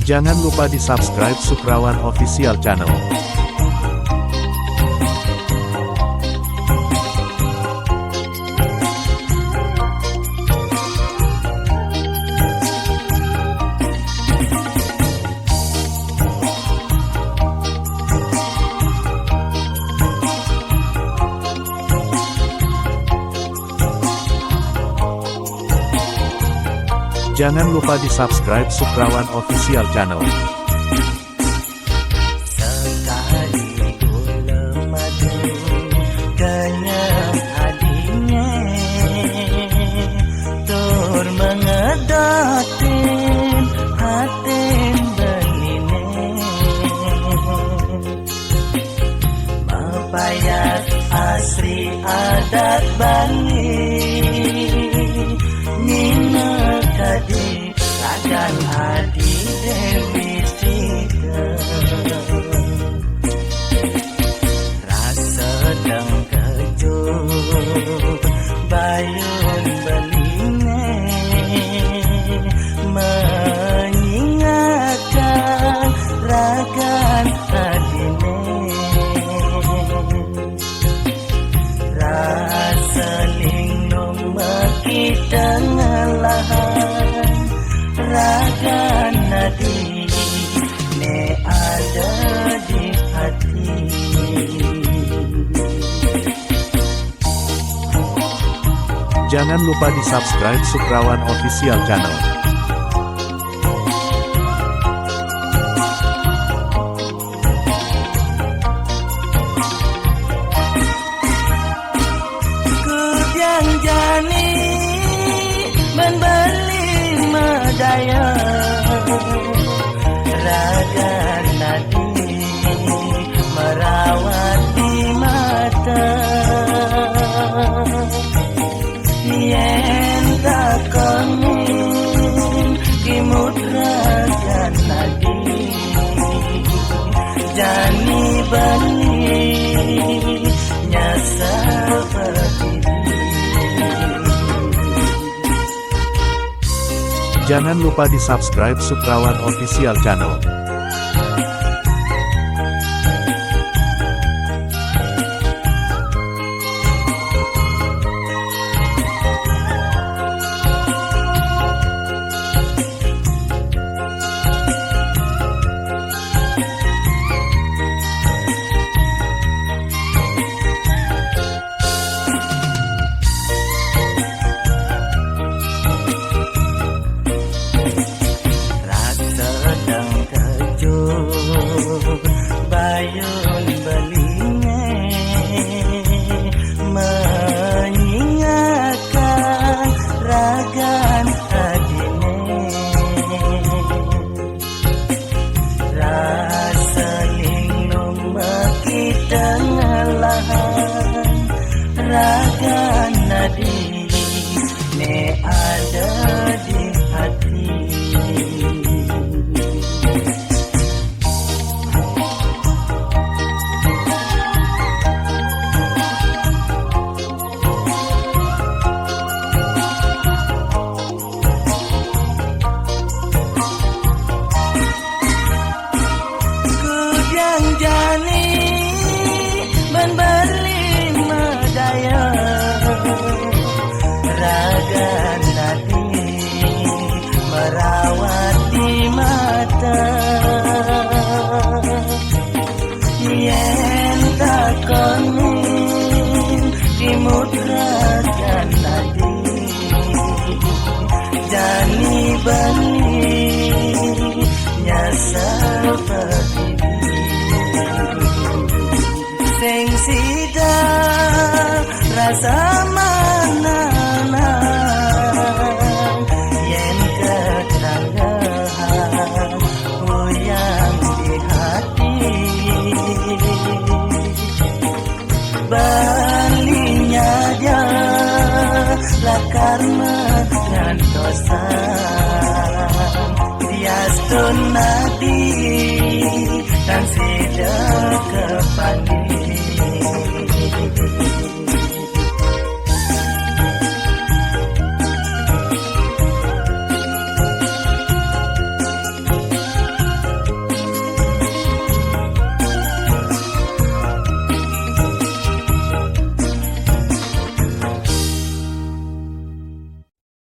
Jangan lupa di subscribe Sukrawan Official Channel. Jangan lupa di subscribe Sukrawan Official Channel. Sekali gula madu kenyang hadinya, tur mengedatin hatin beline, mapayat asri adat Bali, Nina tadi akan adi Dewi Sita, rasa dang kejut bayun beline, mengingatkan ragan adine, rasa linglung kita ngalahan raga nadi ne ada di hati. Jangan lupa di subscribe Sukrawan Official Channel. Kudyang jani membeli medaya, raga nadi merawat di mata, yen takonin kimut raga nadi jani bani nyasar berdiri. Jangan lupa di subscribe Sukrawan Official Channel. Bayun beline, mengingatkan ragan adine, rasa linglung kita ngalahan ragan nadi ne ada di hati. Jani membeli medaya, raga nadi merawat di mata, yen takonin kimut raga nadi jani bani nyasar berdiri. Sing sida rasa mananan yen ketanggahan uyang di hati, balinya dia karma ngantosan bias tunadi dan sida kepani.